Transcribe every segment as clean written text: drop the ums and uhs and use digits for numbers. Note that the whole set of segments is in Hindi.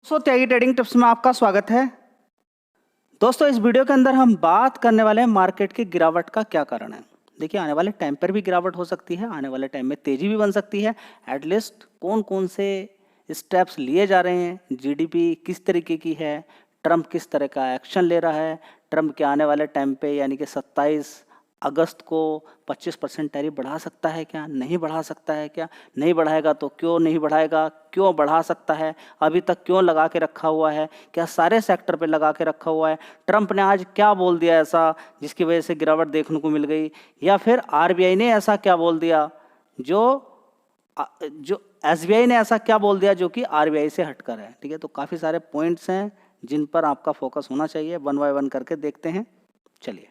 दोस्तों त्यागी ट्रेडिंग टिप्स में आपका स्वागत है। दोस्तों इस वीडियो के अंदर हम बात करने वाले हैं मार्केट की गिरावट का क्या कारण है। देखिए आने वाले टाइम पर भी गिरावट हो सकती है, आने वाले टाइम में तेजी भी बन सकती है। एटलीस्ट कौन कौन से स्टेप्स लिए जा रहे हैं, जीडीपी किस तरीके की है, ट्रम्प किस तरह का एक्शन ले रहा है, ट्रम्प के आने वाले टाइम पे यानी कि 27 अगस्त को 25% टैरिफ बढ़ा सकता है क्या, नहीं बढ़ा सकता है क्या, नहीं बढ़ाएगा तो क्यों नहीं बढ़ाएगा, क्यों बढ़ा सकता है, अभी तक क्यों लगा के रखा हुआ है, क्या सारे सेक्टर पे लगा के रखा हुआ है, ट्रम्प ने आज क्या बोल दिया ऐसा जिसकी वजह से गिरावट देखने को मिल गई, या फिर आरबीआई ने ऐसा क्या बोल दिया जो एसबीआई ने ऐसा क्या बोल दिया जो कि आरबीआई से हटकर है। ठीक है, तो काफ़ी सारे पॉइंट्स हैं जिन पर आपका फोकस होना चाहिए। वन बाय वन करके देखते हैं। चलिए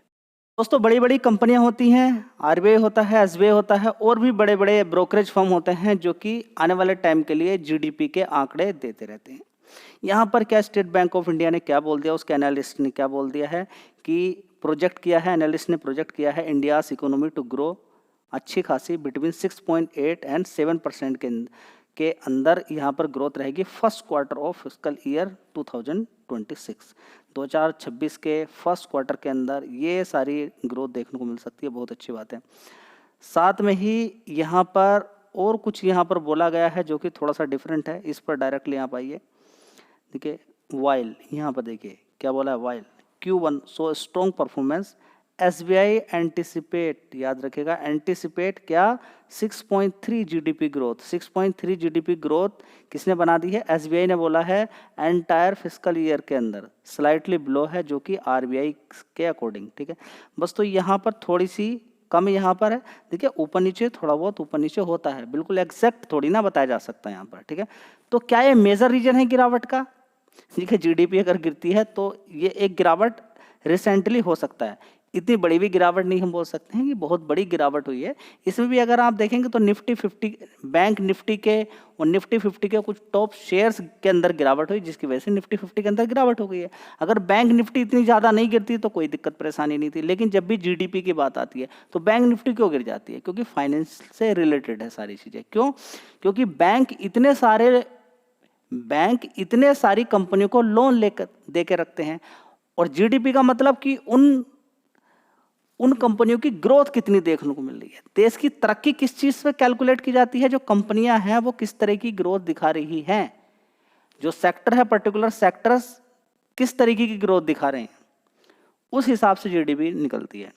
दोस्तों, बड़ी बड़ी कंपनियां होती हैं, आरबीआई होता है, एसबीआई होता है, और भी बड़े बड़े ब्रोकरेज फर्म होते हैं जो कि आने वाले टाइम के लिए जीडीपी के आंकड़े देते रहते हैं। यहाँ पर क्या स्टेट बैंक ऑफ इंडिया ने क्या बोल दिया, उसके एनालिस्ट ने क्या बोल दिया है कि प्रोजेक्ट किया है, एनालिस्ट ने प्रोजेक्ट किया है इंडियाज इकोनॉमी टू ग्रो अच्छी खासी बिटवीन 6.8 एंड 7% के अंदर यहाँ पर ग्रोथ रहेगी first quarter of fiscal year 2026। 2026 के फर्स्ट क्वार्टर के अंदर ये सारी ग्रोथ देखने को मिल सकती है, बहुत अच्छी बात है। साथ में ही यहाँ पर और कुछ यहाँ पर बोला गया है जो कि थोड़ा सा डिफरेंट है, इस पर डायरेक्टली यहाँ पाइए। देखिए वाइल, यहाँ पर देखिए क्या बोला है, while Q1 so strong performance SBI anticipate, याद रखेगा एंटिसिपेट क्या, 6.3 जीडीपी ग्रोथ। 6.3 जीडीपी ग्रोथ किसने बना दी है, एसबीआई ने बोला है एंटायर फिस्कल ईयर के अंदर, स्लाइटली बिलो है जो कि आरबीआई के अकॉर्डिंग। ठीक है, बस तो यहाँ पर थोड़ी सी कम यहाँ पर है। देखिए ऊपर नीचे थोड़ा बहुत ऊपर नीचे होता है, बिल्कुल एग्जैक्ट थोड़ी ना बताया जा सकता है यहाँ पर। ठीक है, तो क्या ये मेजर रीजन है गिरावट का। देखिए जीडीपी अगर गिरती है तो ये एक गिरावट रिसेंटली हो सकता है, इतनी बड़ी भी गिरावट नहीं हम बोल सकते हैं कि बहुत बड़ी गिरावट हुई है। इसमें भी अगर आप देखेंगे तो निफ्टी 50, बैंक निफ्टी के और निफ्टी 50 के कुछ टॉप शेयर्स के अंदर गिरावट हुई, जिसकी वजह से निफ्टी 50 के अंदर गिरावट हो गई है। अगर बैंक निफ्टी इतनी ज़्यादा नहीं गिरती तो कोई दिक्कत परेशानी नहीं थी, लेकिन जब भी जीडीपी की बात आती है तो बैंक निफ्टी क्यों गिर जाती है, क्योंकि फाइनेंस से रिलेटेड है सारी चीज़ें। क्यों, क्योंकि बैंक इतने सारी कंपनियों को लोन लेकर दे के रखते हैं, और जीडीपी का मतलब कि उन कंपनियों की ग्रोथ कितनी देखने को मिल रही है। देश की तरक्की किस चीज पे कैलकुलेट की जाती है, जो कंपनियां हैं वो किस तरह की ग्रोथ दिखा रही हैं, जो सेक्टर है पर्टिकुलर सेक्टर्स किस तरीके की ग्रोथ दिखा रहे हैं, उस हिसाब से जीडीपी निकलती है।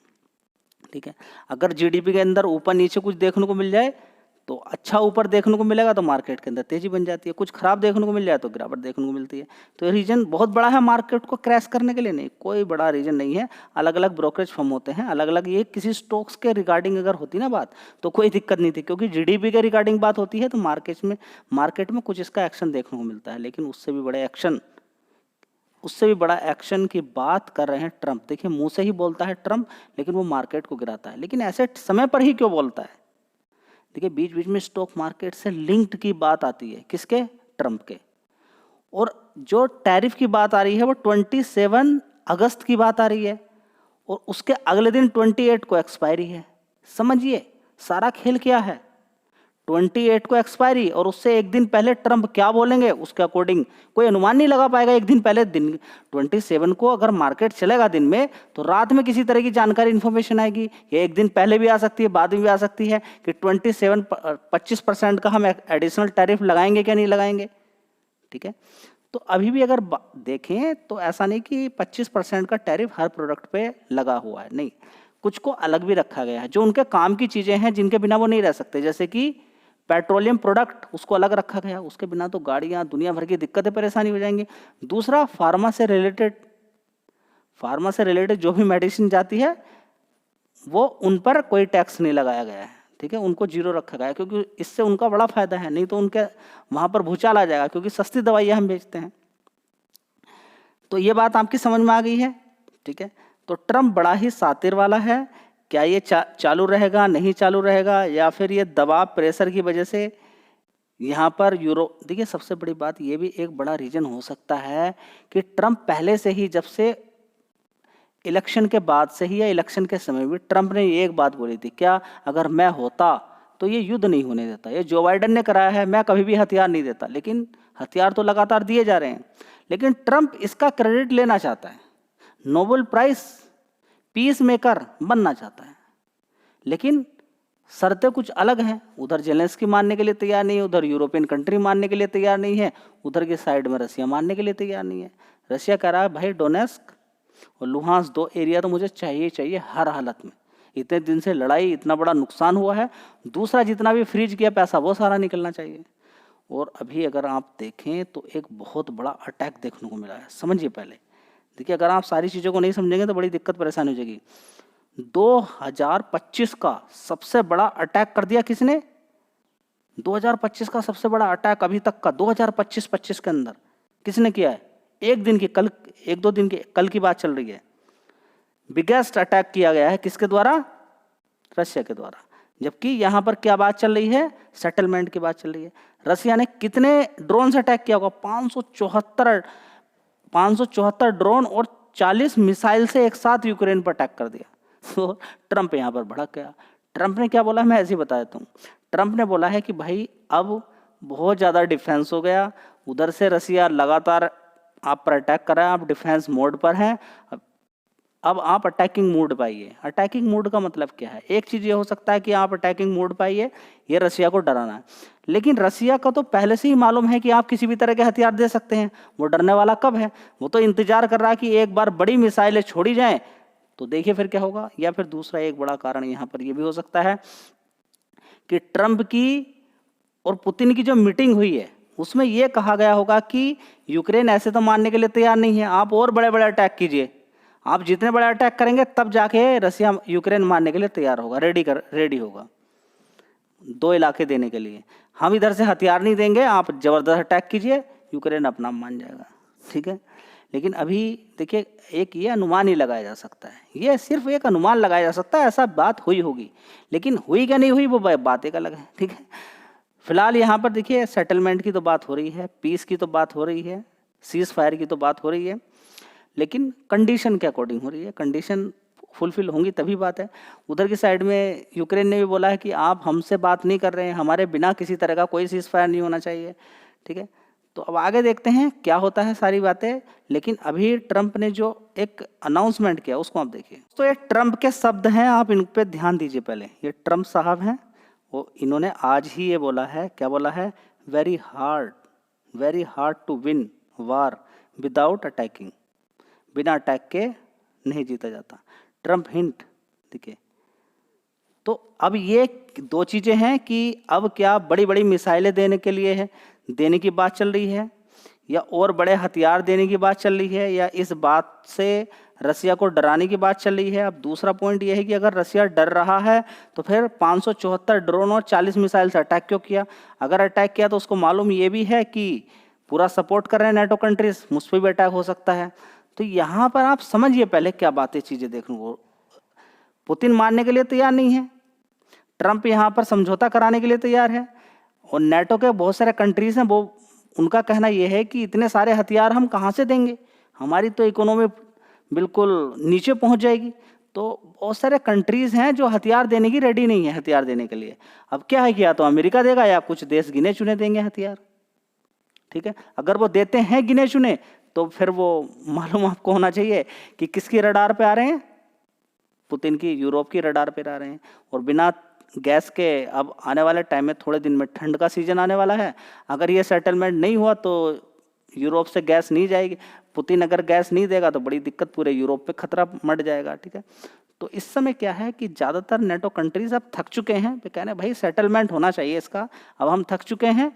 ठीक है, अगर जीडीपी के अंदर ऊपर नीचे कुछ देखने को मिल जाए तो अच्छा ऊपर देखने को मिलेगा तो मार्केट के अंदर तेजी बन जाती है, कुछ खराब देखने को मिल जाए तो गिरावट देखने को मिलती है। तो ये रीजन बहुत बड़ा है मार्केट को क्रैश करने के लिए, नहीं कोई बड़ा रीजन नहीं है। अलग अलग ब्रोकरेज फर्म होते हैं, अलग अलग, ये किसी स्टॉक्स के रिगार्डिंग अगर होती ना बात तो कोई दिक्कत नहीं थी, क्योंकि जीडीपी के रिगार्डिंग बात होती है तो मार्केट में कुछ इसका एक्शन देखने को मिलता है। लेकिन उससे भी बड़ा एक्शन की बात कर रहे हैं ट्रम्प। देखिए मुंह से ही बोलता है ट्रम्प, लेकिन वो मार्केट को गिराता है। लेकिन ऐसे समय पर ही क्यों बोलता है, देखिए बीच बीच में स्टॉक मार्केट से लिंक्ड की बात आती है, किसके, ट्रम्प के। और जो टैरिफ की बात आ रही है वो 27 अगस्त की बात आ रही है, और उसके अगले दिन 28 को एक्सपायरी है। समझिए सारा खेल क्या है, 28 को एक्सपायरी, और उससे एक दिन पहले ट्रम्प क्या बोलेंगे उसके अकॉर्डिंग कोई अनुमान नहीं लगा पाएगा। एक दिन पहले, दिन 27 को अगर मार्केट चलेगा दिन में तो रात में किसी तरह की जानकारी इन्फॉर्मेशन आएगी, ये एक दिन पहले भी आ सकती है, बाद में भी आ सकती है कि 25% का हम एडिशनल टैरिफ लगाएंगे क्या नहीं लगाएंगे। ठीक है, तो अभी भी अगर देखें तो ऐसा नहीं कि 25% का टैरिफ हर प्रोडक्ट पे लगा हुआ है, नहीं, कुछ को अलग भी रखा गया है जो उनके काम की चीजें हैं जिनके बिना वो नहीं रह सकते। जैसे कि पेट्रोलियम प्रोडक्ट, उसको अलग रखा गया, उसके बिना तो गाड़ियां दुनिया भर की दिक्कतें परेशानी हो जाएंगी। दूसरा फार्मा से रिलेटेड जो भी मेडिसिन जाती है वो उन पर कोई टैक्स नहीं लगाया गया है। ठीक है, उनको जीरो रखा गया है, क्योंकि इससे उनका बड़ा फायदा है, नहीं तो उनके वहां पर भूचाल आ जाएगा, क्योंकि सस्ती दवाइयां हम बेचते हैं। तो ये बात आपकी समझ में आ गई है। ठीक है, तो ट्रम्प बड़ा ही सातिर वाला है। क्या ये चालू रहेगा, नहीं चालू रहेगा, या फिर ये दबाव प्रेशर की वजह से यहाँ पर देखिए सबसे बड़ी बात ये भी एक बड़ा रीजन हो सकता है कि ट्रम्प पहले से ही, जब से इलेक्शन के बाद से ही या इलेक्शन के समय भी ट्रम्प ने एक बात बोली थी, क्या, अगर मैं होता तो ये युद्ध नहीं होने देता, ये जो बाइडेन ने कराया है, मैं कभी भी हथियार नहीं देता। लेकिन हथियार तो लगातार दिए जा रहे हैं, लेकिन ट्रंप इसका क्रेडिट लेना चाहता है, नोबेल प्राइज पीस मेकर बनना चाहता है। लेकिन शर्तें कुछ अलग हैं, उधर जेलेंस्की मानने के लिए तैयार नहीं है, उधर यूरोपियन कंट्री मानने के लिए तैयार नहीं है, उधर की साइड में रसिया मानने के लिए तैयार नहीं है। रसिया कह रहा है भाई डोनेस्क और लुहांस 2 एरिया तो मुझे चाहिए चाहिए हर हालत में, इतने दिन से लड़ाई, इतना बड़ा नुकसान हुआ है, दूसरा जितना भी फ्रीज किया पैसा वो सारा निकलना चाहिए। और अभी अगर आप देखें तो एक बहुत बड़ा अटैक देखने को मिला है, समझिए पहले। देखिए अगर आप सारी चीज़ों को नहीं समझेंगे तो बड़ी दिक्कत परेशानी हो जाएगी। 2025 का सबसे बड़ा अटैक कर दिया किसने? 2025 का सबसे बड़ा अटैक अभी तक का 2025 के अंदर किसने किया है? एक दो दिन के कल की बात चल रही है। बिगेस्ट अटैक किया गया है किसके द्वारा? रशिया के द्वारा। जबकि यहां पर क्या बात चल रही है? सेटलमेंट की बात चल रही है। रशिया ने कितने ड्रोन से अटैक किया होगा? 574 ड्रोन और 40 मिसाइल से एक साथ यूक्रेन पर अटैक कर दिया। तो ट्रंप यहां पर भड़क गया। ट्रंप ने क्या बोला मैं ऐसे ही बता देता हूँ। ट्रंप ने बोला है कि भाई अब बहुत ज़्यादा डिफेंस हो गया, उधर से रसिया लगातार आप पर अटैक कर रहा है, आप डिफेंस मोड पर हैं, अब आप अटैकिंग मोड पाइए। अटैकिंग मोड का मतलब क्या है? एक चीज़ ये हो सकता है कि आप अटैकिंग मोड पाइए, ये रसिया को डराना है, लेकिन रसिया का तो पहले से ही मालूम है कि आप किसी भी तरह के हथियार दे सकते हैं। वो डरने वाला कब है? वो तो इंतजार कर रहा है कि एक बार बड़ी मिसाइलें छोड़ी जाएं तो देखिए फिर क्या होगा। या फिर दूसरा एक बड़ा कारण यहाँ पर ये भी हो सकता है कि ट्रंप की और पुतिन की जो मीटिंग हुई है उसमें यह कहा गया होगा कि यूक्रेन ऐसे तो मानने के लिए तैयार नहीं है, आप और बड़े बड़े अटैक कीजिए, आप जितने बड़े अटैक करेंगे तब जाके रसिया यूक्रेन मानने के लिए तैयार होगा, रेडी होगा 2 इलाके देने के लिए। हम इधर से हथियार नहीं देंगे, आप जबरदस्त अटैक कीजिए, यूक्रेन अपना मान जाएगा, ठीक है। लेकिन अभी देखिए एक ये अनुमान ही लगाया जा सकता है, ये सिर्फ एक अनुमान लगाया जा सकता है, ऐसा बात हुई होगी, लेकिन हुई क्या नहीं हुई वो बात एक अलग है, ठीक है। फिलहाल यहाँ पर देखिए सेटलमेंट की तो बात हो रही है, पीस की तो बात हो रही है, सीज फायर की तो बात हो रही है, लेकिन कंडीशन के अकॉर्डिंग हो रही है। कंडीशन फुलफिल होंगी तभी बात है। उधर की साइड में यूक्रेन ने भी बोला है कि आप हमसे बात नहीं कर रहे हैं, हमारे बिना किसी तरह का कोई सीज फायर नहीं होना चाहिए, ठीक है। तो अब आगे देखते हैं क्या होता है सारी बातें। लेकिन अभी ट्रंप ने जो एक अनाउंसमेंट किया उसको आप देखिए। तो ये ट्रंप के शब्द हैं, आप इन पे ध्यान दीजिए। पहले ये ट्रंप साहब हैं, वो इन्होंने आज ही ये बोला है, क्या बोला है? Very hard to win war without attacking, बिना अटैक के नहीं जीता जाता। ट्रंप हिंट देखिए। तो अब ये 2 चीज़ें हैं कि अब क्या बड़ी बड़ी मिसाइलें देने की बात चल रही है, या और बड़े हथियार देने की बात चल रही है, या इस बात से रसिया को डराने की बात चल रही है। अब दूसरा पॉइंट ये है कि अगर रसिया डर रहा है तो फिर 574 ड्रोन और 40 मिसाइल से अटैक क्यों किया? अगर अटैक किया तो उसको मालूम ये भी है कि पूरा सपोर्ट कर रहे हैं नेटो कंट्रीज, मुझ पर भी अटैक हो सकता है। तो यहाँ पर आप समझिए पहले क्या बातें चीज़ें देखने को। पुतिन मानने के लिए तैयार नहीं है, ट्रंप यहाँ पर समझौता कराने के लिए तैयार है, और नेटो के बहुत सारे कंट्रीज हैं, वो उनका कहना यह है कि इतने सारे हथियार हम कहाँ से देंगे, हमारी तो इकोनॉमी बिल्कुल नीचे पहुँच जाएगी। तो बहुत सारे कंट्रीज हैं जो हथियार देने की रेडी नहीं है, हथियार देने के लिए। अब क्या है कि या तो अमेरिका देगा या कुछ देश गिने चुने देंगे हथियार, ठीक है। अगर वो देते हैं गिने चुने तो फिर वो मालूम आपको होना चाहिए कि किसकी रडार पे आ रहे हैं? पुतिन की, यूरोप की रडार पे आ रहे हैं। और बिना गैस के अब आने वाले टाइम में थोड़े दिन में ठंड का सीजन आने वाला है, अगर ये सेटलमेंट नहीं हुआ तो यूरोप से गैस नहीं जाएगी। पुतिन अगर गैस नहीं देगा तो बड़ी दिक्कत, पूरे यूरोप पे खतरा मट जाएगा, ठीक है। तो इस समय क्या है कि ज़्यादातर नेटो कंट्रीज अब थक चुके हैं, वे कह रहे हैं भाई सेटलमेंट होना चाहिए इसका, अब हम थक चुके हैं,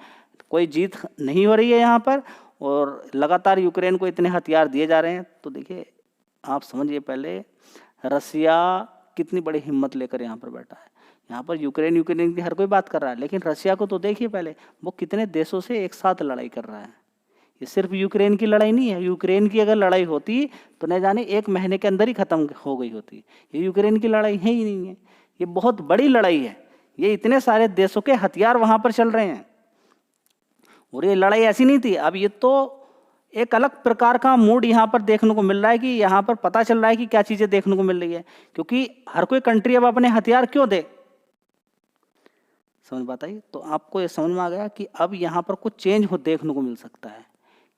कोई जीत नहीं हो रही है यहाँ पर, और लगातार यूक्रेन को इतने हथियार दिए जा रहे हैं। तो देखिए आप समझिए पहले रसिया कितनी बड़ी हिम्मत लेकर यहाँ पर बैठा है। यहाँ पर यूक्रेन की हर कोई बात कर रहा है, लेकिन रसिया को तो देखिए पहले वो कितने देशों से एक साथ लड़ाई कर रहा है। ये सिर्फ यूक्रेन की लड़ाई नहीं है, यूक्रेन की अगर लड़ाई होती तो न जाने 1 महीने के अंदर ही खत्म हो गई होती। ये यूक्रेन की लड़ाई है ही नहीं है, ये बहुत बड़ी लड़ाई है। ये इतने सारे देशों के हथियार वहाँ पर चल रहे हैं, और ये लड़ाई ऐसी नहीं थी। अब ये तो एक अलग प्रकार का मूड यहाँ पर देखने को मिल रहा है कि यहाँ पर पता चल रहा है कि क्या चीज़ें देखने को मिल रही है, क्योंकि हर कोई कंट्री अब अपने हथियार क्यों दे? समझ बात आई? तो आपको ये समझ में आ गया कि अब यहाँ पर कुछ चेंज हो देखने को मिल सकता है।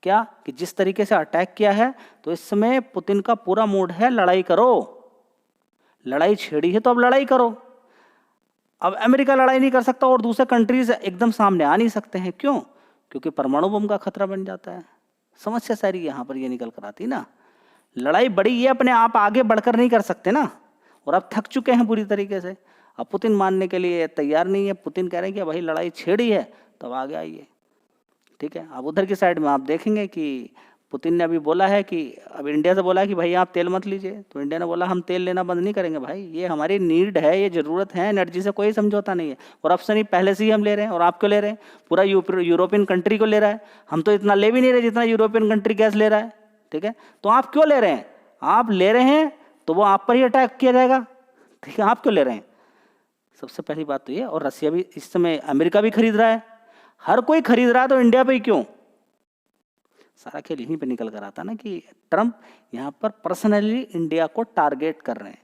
क्या कि जिस तरीके से अटैक किया है तो इस समय पुतिन का पूरा मूड है लड़ाई करो, लड़ाई छेड़ी है तो अब लड़ाई करो। अब अमेरिका लड़ाई नहीं कर सकता और दूसरे कंट्रीज एकदम सामने आ नहीं सकते हैं। क्यों? क्योंकि परमाणु बम का खतरा बन जाता है। समस्या सारी यहाँ पर ये निकल कर आती ना। लड़ाई बड़ी ये अपने आप आगे बढ़कर नहीं कर सकते ना, और अब थक चुके हैं पूरी तरीके से। अब पुतिन मानने के लिए तैयार नहीं है। पुतिन कह रहे हैं कि भाई लड़ाई छेड़ी है तो अब आगे आइए, ठीक है। अब उधर की साइड में आप देखेंगे कि पुतिन ने अभी बोला है कि अब इंडिया से बोला है कि भाई आप तेल मत लीजिए, तो इंडिया ने बोला हम तेल लेना बंद नहीं करेंगे भाई, ये हमारी नीड है, ये ज़रूरत है, एनर्जी से कोई समझौता नहीं है। और अब से नहीं पहले से ही हम ले रहे हैं। और आप क्यों ले रहे हैं? पूरा यूरोपियन कंट्री को ले रहा है। हम तो इतना ले भी नहीं रहे जितना यूरोपियन कंट्री गैस ले रहा है, ठीक है। तो आप क्यों ले रहे हैं? आप ले रहे हैं तो वो आप पर ही अटैक किया जाएगा, ठीक है। आप क्यों ले रहे हैं? सबसे पहली बात तो ये। और रसिया भी इस समय, अमेरिका भी खरीद रहा है, हर कोई खरीद रहा है, तो इंडिया पे ही क्यों? सारा खेल यहीं पे निकल कर आता ना कि ट्रंप यहाँ पर पर्सनली इंडिया को टारगेट कर रहे हैं।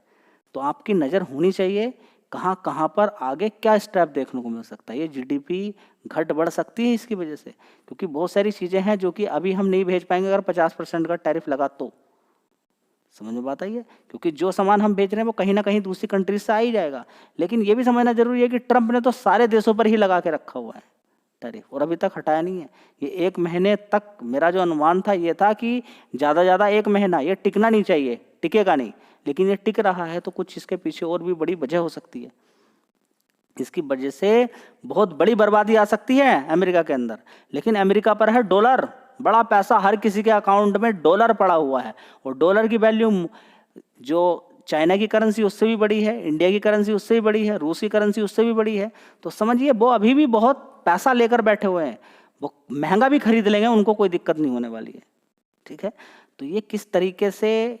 तो आपकी नज़र होनी चाहिए कहाँ कहाँ पर आगे क्या स्टेप देखने को मिल सकता है। ये जीडीपी घट बढ़ सकती है इसकी वजह से, क्योंकि बहुत सारी चीज़ें हैं जो कि अभी हम नहीं भेज पाएंगे अगर 50% का टैरिफ लगा तो। समझ में बात आई है? क्योंकि जो सामान हम बेच रहे हैं वो कहीं ना कहीं दूसरी कंट्रीज से आ ही जाएगा। लेकिन ये भी समझना जरूरी है कि ट्रंप ने तो सारे देशों पर ही लगा के रखा हुआ है टैरिफ, और अभी तक हटाया नहीं है। ये 1 महीने तक, मेरा जो अनुमान था ये था कि ज़्यादा 1 महीना ये टिकना नहीं चाहिए, टिकेगा नहीं, लेकिन ये टिक रहा है। तो कुछ इसके पीछे और भी बड़ी वजह हो सकती है। इसकी वजह से बहुत बड़ी बर्बादी आ सकती है अमेरिका के अंदर। लेकिन अमेरिका पर है डॉलर, बड़ा पैसा, हर किसी के अकाउंट में डॉलर पड़ा हुआ है। और डॉलर की वैल्यू जो चाइना की करेंसी उससे भी बड़ी है, इंडिया की करेंसी उससे भी बड़ी है, रूस की करेंसी उससे भी बड़ी है। तो समझिए वो अभी भी बहुत पैसा लेकर बैठे हुए हैं। वो महंगा भी खरीद लेंगे, उनको कोई दिक्कत नहीं होने वाली है, ठीक है। तो ये किस तरीके से,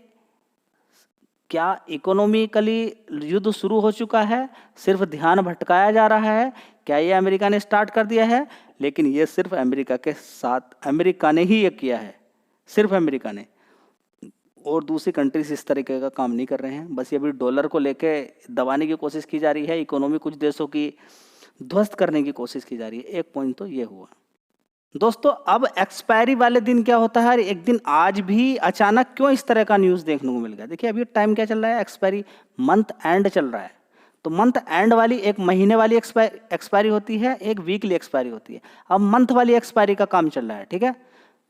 क्या इकोनॉमिकली युद्ध शुरू हो चुका है, सिर्फ ध्यान भटकाया जा रहा है? क्या ये अमेरिका ने स्टार्ट कर दिया है? लेकिन ये सिर्फ अमेरिका के साथ, अमेरिका ने ही ये किया है, सिर्फ अमेरिका ने। और दूसरी कंट्रीज इस तरीके का काम नहीं कर रहे हैं। बस ये भी डॉलर को लेके दबाने की कोशिश की जा रही है, इकोनॉमी कुछ देशों की ध्वस्त करने की कोशिश की जा रही है। एक पॉइंट तो ये हुआ। दोस्तों अब एक्सपायरी वाले दिन क्या होता है? एक दिन आज भी अचानक क्यों इस तरह का न्यूज़ देखने को मिल गया? देखिए अभी टाइम क्या चल रहा है, एक्सपायरी मंथ एंड चल रहा है। तो मंथ एंड वाली एक महीने वाली एक्सपायरी होती है, एक वीकली एक्सपायरी होती है। अब मंथ वाली एक्सपायरी का काम चल रहा है, ठीक है।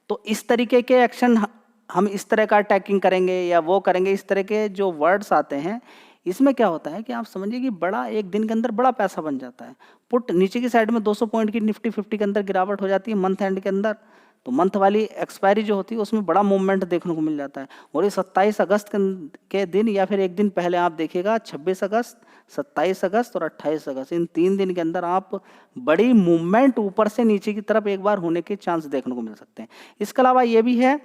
तो इस तरीके के एक्शन हम इस तरह का टैगिंग करेंगे या वो करेंगे, इस तरह के जो वर्ड्स आते हैं, इसमें क्या होता है कि आप समझिए कि बड़ा एक दिन के अंदर बड़ा पैसा बन जाता है। पुट नीचे की साइड में 200 पॉइंट की निफ्टी 50 के अंदर गिरावट हो जाती है मंथ एंड के अंदर। तो मंथ वाली एक्सपायरी जो होती है उसमें बड़ा मूवमेंट देखने को मिल जाता है। और ये 27 अगस्त के दिन या फिर एक दिन पहले आप देखिएगा, 26 अगस्त, 27 अगस्त और 28 अगस्त, इन 3 दिन के अंदर आप बड़ी मूवमेंट ऊपर से नीचे की तरफ एक बार होने के चांस देखने को मिल सकते हैं। इसके अलावा ये भी है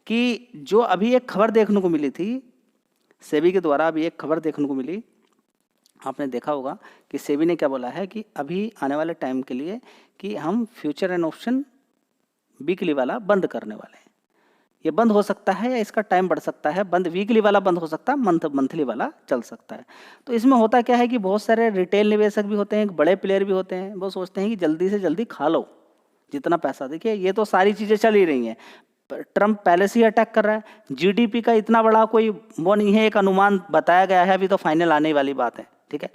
कि जो अभी एक खबर देखने को मिली थी सेबी के द्वारा, अभी एक खबर देखने को मिली, आपने देखा होगा कि सेबी ने क्या बोला है कि अभी आने वाले टाइम के लिए कि हम फ्यूचर एंड ऑप्शन वीकली वाला बंद करने वाले हैं। ये बंद हो सकता है या इसका टाइम बढ़ सकता है, बंद वीकली वाला बंद हो सकता है, मंथली वाला चल सकता है। तो इसमें होता क्या है कि बहुत सारे रिटेल निवेशक भी होते हैं, बड़े प्लेयर भी होते हैं, वो सोचते हैं कि जल्दी से जल्दी खा लो जितना पैसा। देखिए ये तो सारी चीज़ें चल ही रही हैं, ट्रंप पहले से ही अटैक कर रहा है। जीडीपी का इतना बड़ा कोई वो नहीं है, एक अनुमान बताया गया है, अभी तो फाइनल आने वाली बात है, ठीक है।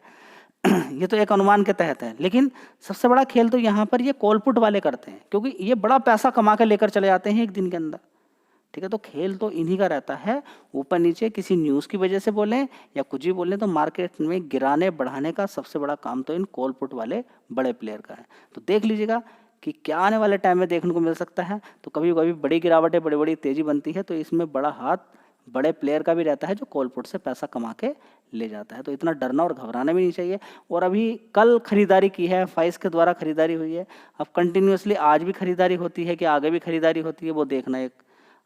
ये तो एक अनुमान के तहत है। लेकिन सबसे बड़ा खेल तो यहाँ पर ये कॉल पुट वाले करते हैं, क्योंकि ये बड़ा पैसा कमा के लेकर चले जाते हैं एक दिन के अंदर, ठीक है। तो खेल तो इन्हीं का रहता है, ऊपर नीचे किसी न्यूज़ की वजह से बोलें या कुछ भी बोलें, तो मार्केट में गिराने बढ़ाने का सबसे बड़ा काम तो इन कॉल पुट वाले बड़े प्लेयर का है। तो देख लीजिएगा कि क्या आने वाले टाइम में देखने को मिल सकता है। तो कभी कभी बड़ी गिरावटें, बड़ी बड़ी तेजी बनती है, तो इसमें बड़ा हाथ बड़े प्लेयर का भी रहता है जो कॉल पुट से पैसा कमा के ले जाता है। तो इतना डरना और घबराना भी नहीं चाहिए। और अभी कल खरीदारी की है, फाइस के द्वारा खरीदारी हुई है, अब कंटिन्यूसली आज भी खरीदारी होती है कि आगे भी खरीदारी होती है, वो देखना एक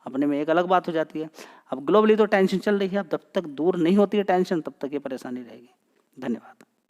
अपने में एक अलग बात हो जाती है। अब ग्लोबली तो टेंशन चल रही है, अब जब तक दूर नहीं होती है टेंशन तब तक ये परेशानी रहेगी। धन्यवाद।